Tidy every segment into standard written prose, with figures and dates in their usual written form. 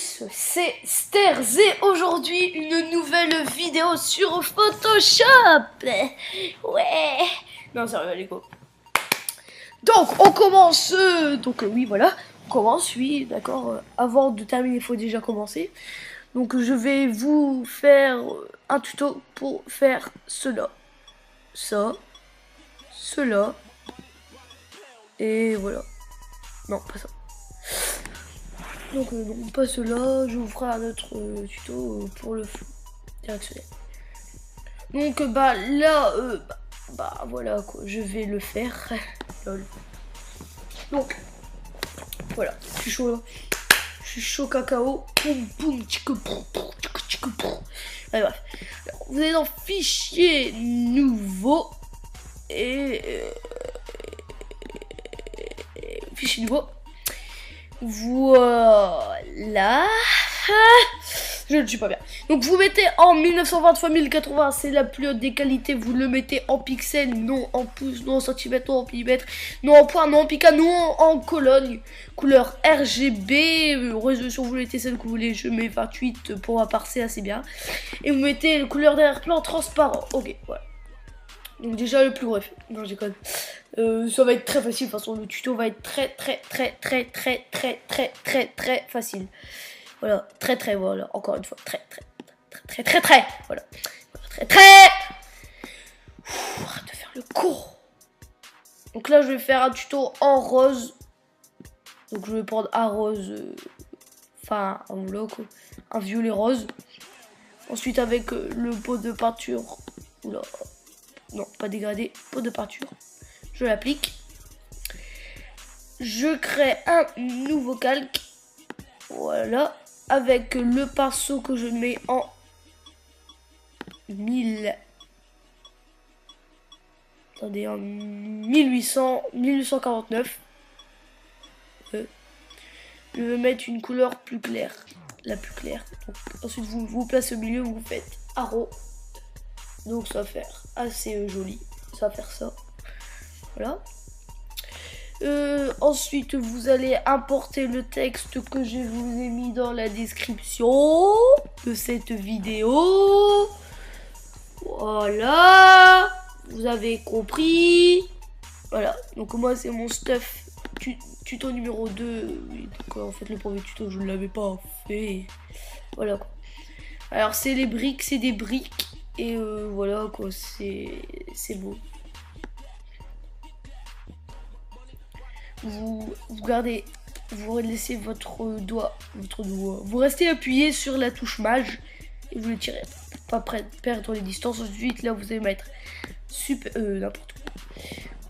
tous, c'est Stairs et aujourd'hui une nouvelle vidéo sur Photoshop. Ouais. Non, sérieux, allez go. Donc on commence. Oui, voilà, on commence. Oui, d'accord. Avant de terminer, il faut déjà commencer. Donc je vais vous faire un tuto pour faire cela, ça, cela et voilà. Non, pas ça. Donc pas cela, je vous ferai un autre tuto pour le flou directionnel. Donc bah là, voilà quoi, je vais le faire. Lol. Donc voilà, je suis chaud là. Je suis chaud cacao. Poum poum tchikou poum poum tchikou tchikou poum. Allez bref. Alors, vous allez dans fichier nouveau et fichier nouveau. Voilà. Je ne suis pas bien. Donc vous mettez en 1920 x 1080, c'est la plus haute des qualités. Vous le mettez en pixels, non en pouces, non en centimètres, non en millimètres, non en points, non en pica, non en colonne. Couleur RGB, résolution vous mettez celle que vous voulez. Je mets 28 pour ma part, c'est assez bien. Et vous mettez la couleur d'arrière-plan transparent. Ok, voilà. Donc déjà le plus bref. Non, je déconne. Ça va être très facile. De toute façon, le tuto va être très facile. Voilà, voilà. Encore une fois, voilà. Arrête de faire le court. Donc là, je vais faire un tuto en rose. Donc je vais prendre un rose, enfin un bloc, un violet rose. Ensuite avec le pot de peinture. Oula. Non, pas dégradé, pot de peinture. Je l'applique. Je crée un nouveau calque. Voilà. Avec le pinceau que je mets en 1000. Attendez, en 1849. Je vais mettre une couleur plus claire. La plus claire. Donc, ensuite, vous placez au milieu, vous faites arrow. Donc, ça va faire assez joli. Ça va faire ça. Voilà. Ensuite, vous allez importer le texte que je vous ai mis dans la description de cette vidéo. Voilà. Vous avez compris. Voilà. Donc, moi, c'est mon stuff tuto numéro 2. Donc, en fait, le premier tuto, je ne l'avais pas fait. Voilà quoi. Alors, c'est les briques, c'est des briques. Et voilà quoi, c'est beau. Vous gardez, vous laissez votre doigt, vous restez appuyé sur la touche mage et vous le tirez. Pas perdre les distances. Ensuite là vous allez mettre n'importe quoi.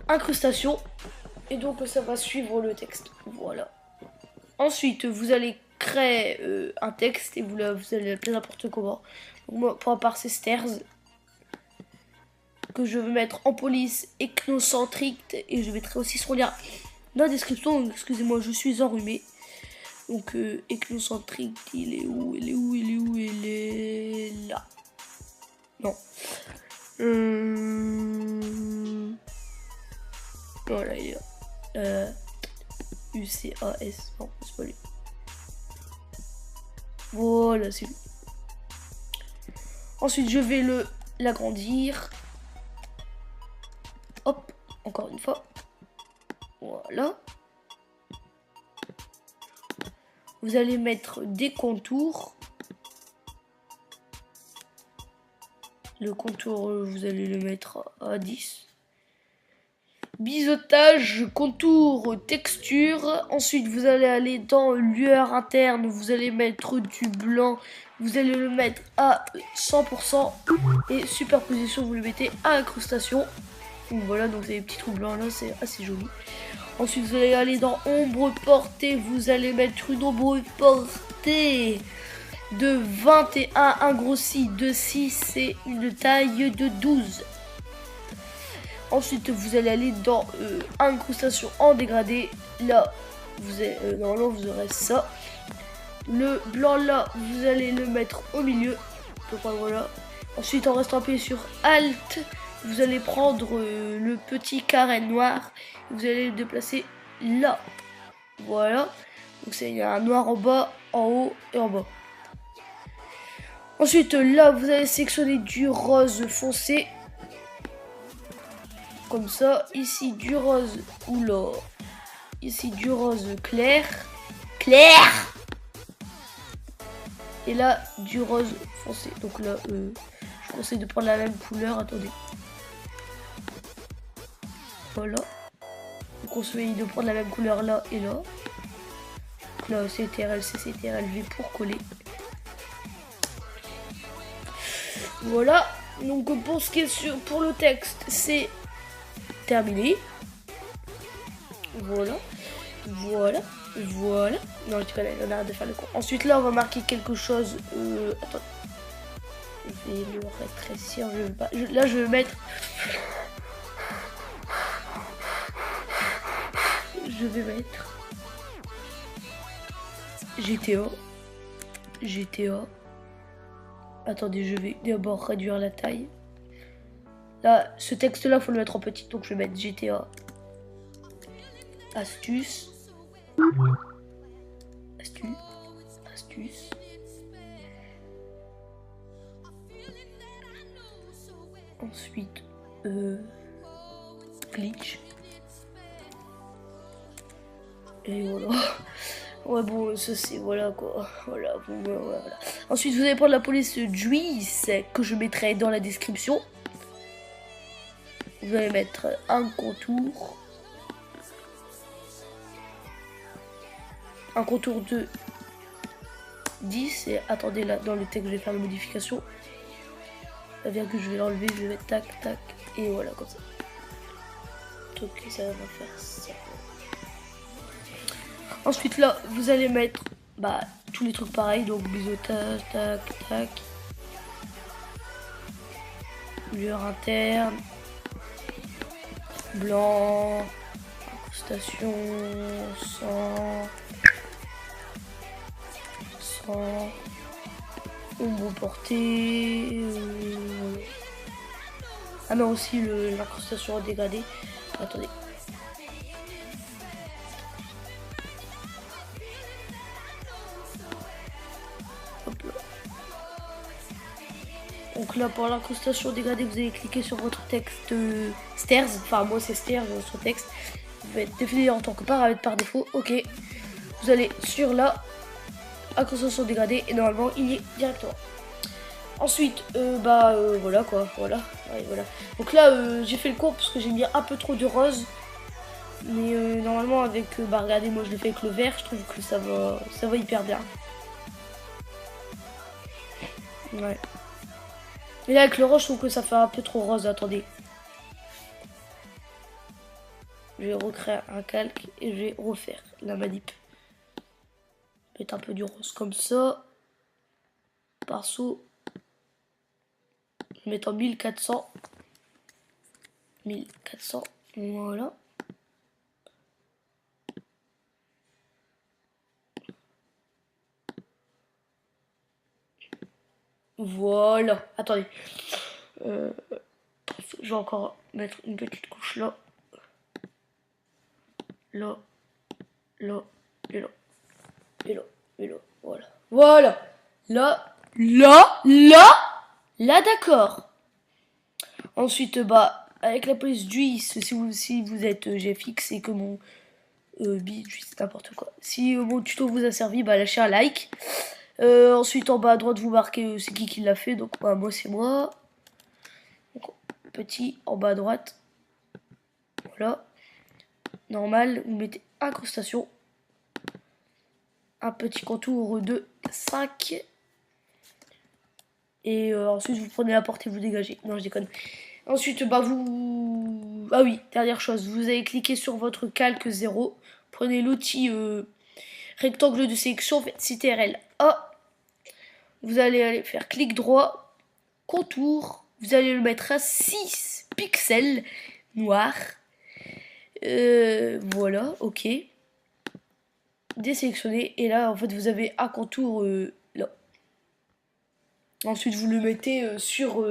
Incrustation et donc ça va suivre le texte. Voilà. Ensuite vous allez créer un texte et vous allez l'appeler n'importe comment. Donc, moi pour ma part c'est Stairs que je vais mettre en police ethnocentrique et je mettrai aussi son lien dans la description. Excusez-moi, je suis enrhumé. Donc ethnocentrique, il est où? Il est là. Non. Voilà, il est là. UCAS. Non, c'est pas lui. Voilà, c'est lui. Ensuite, je vais l'agrandir. Hop, encore une fois. Voilà. Vous allez mettre des contours. Le contour, vous allez le mettre à 10. Biseautage, contour, texture. Ensuite, vous allez aller dans lueur interne. Vous allez mettre du blanc. Vous allez le mettre à 100%. Et superposition, vous le mettez à incrustation. Donc voilà, donc c'est des petits trous blancs là, c'est assez joli. Ensuite, vous allez aller dans ombre portée. Vous allez mettre une ombre portée de 21, un grossi de 6 et une taille de 12. Ensuite, vous allez aller dans incrustation en dégradé. Là, normalement, vous aurez ça. Le blanc là, vous allez le mettre au milieu. Donc voilà. Ensuite, en restant appuyé sur Alt, vous allez prendre le petit carré noir. Vous allez le déplacer là. Voilà. Donc il y a un noir en bas, en haut et en bas. Ensuite là vous allez sélectionner du rose foncé. Comme ça. Ici du rose ou là. Ici du rose clair. Clair. Et là du rose foncé. Donc là je vous conseille de prendre la même couleur. Attendez. Voilà. Je vous conseille de prendre la même couleur là et là. Donc là CTRL C, CTRL V pour coller. Voilà. Donc pour ce qui est pour le texte, c'est terminé. Voilà. Voilà. Voilà. Non, je connais, on arrête de faire le con. Ensuite là on va marquer quelque chose. Attends. Je vais le rétrécir. Je vais pas. Là je vais mettre. Je vais mettre GTA. Attendez, je vais d'abord réduire la taille. Là, ce texte-là, faut le mettre en petit, donc je vais mettre GTA. Astuce. Astuce. Ensuite, glitch. Et voilà. Ouais bon ça c'est voilà quoi. Voilà, bon, voilà. Ensuite vous allez prendre la police Juice que je mettrai dans la description. Vous allez mettre un contour. Un contour de 10 et attendez là dans le texte je vais faire la modification. La virgule je vais l'enlever, je vais mettre tac tac et voilà comme ça. Ok ça va faire ça. Ensuite là, vous allez mettre tous les trucs pareils, donc biseautage, tac, tac. Couleur interne. Blanc. Incrustation. Sang. Ombre portée. Ah non, aussi l'incrustation dégradée. Attendez. Donc là pour l'incrustation dégradée vous allez cliquer sur votre texte stairs, enfin moi c'est stairs sur texte, vous va être défini en tant que paramètre par défaut, ok, vous allez sur là, incrustation dégradée et normalement il y est directement. Ensuite voilà quoi, voilà, ouais, voilà. Donc là j'ai fait le cours parce que j'ai mis un peu trop de rose, mais normalement avec, regardez moi je le fais avec le vert, je trouve que ça va hyper bien. Ouais. Mais là avec le rose je trouve que ça fait un peu trop rose, attendez. Je vais recréer un calque et je vais refaire la manip. Mettre un peu du rose comme ça. Pinceau. Mettre en 1400. 1400. Voilà. Voilà. Attendez. Je vais encore mettre une petite couche là. Là. Là. Et là. Et là. Et là. Voilà. Voilà. Là. Là. Là. Là, d'accord. Ensuite, avec la police Juice, si vous êtes GFX et que mon c'est n'importe quoi. Si mon tuto vous a servi, lâchez un like. Ensuite, en bas à droite, vous marquez c'est qui l'a fait. Donc, moi, c'est moi. Donc, petit, en bas à droite. Voilà. Normal, vous mettez incrustation. Un petit contour de 5. Et ensuite, vous prenez la porte et vous dégagez. Non, je déconne. Ensuite, vous... Ah oui, dernière chose. Vous allez cliquer sur votre calque 0. Prenez l'outil rectangle de sélection. Faites CTRL A. Vous allez aller faire clic droit. Contour. Vous allez le mettre à 6 pixels noir. Voilà, ok. Désélectionner. Et là, en fait, vous avez un contour là. Ensuite, vous le mettez sur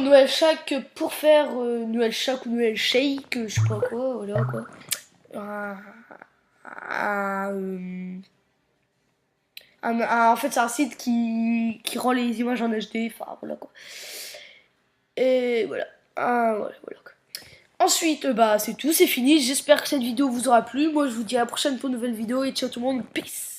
Noël Shack pour faire Noël Shack ou Noël Shake, je sais pas quoi, voilà quoi. en fait, c'est un site qui rend les images en HD. Enfin, voilà quoi. Et voilà. Voilà quoi. Ensuite, bah, c'est tout, c'est fini. J'espère que cette vidéo vous aura plu. Moi, je vous dis à la prochaine pour une nouvelle vidéo et ciao tout le monde. Peace.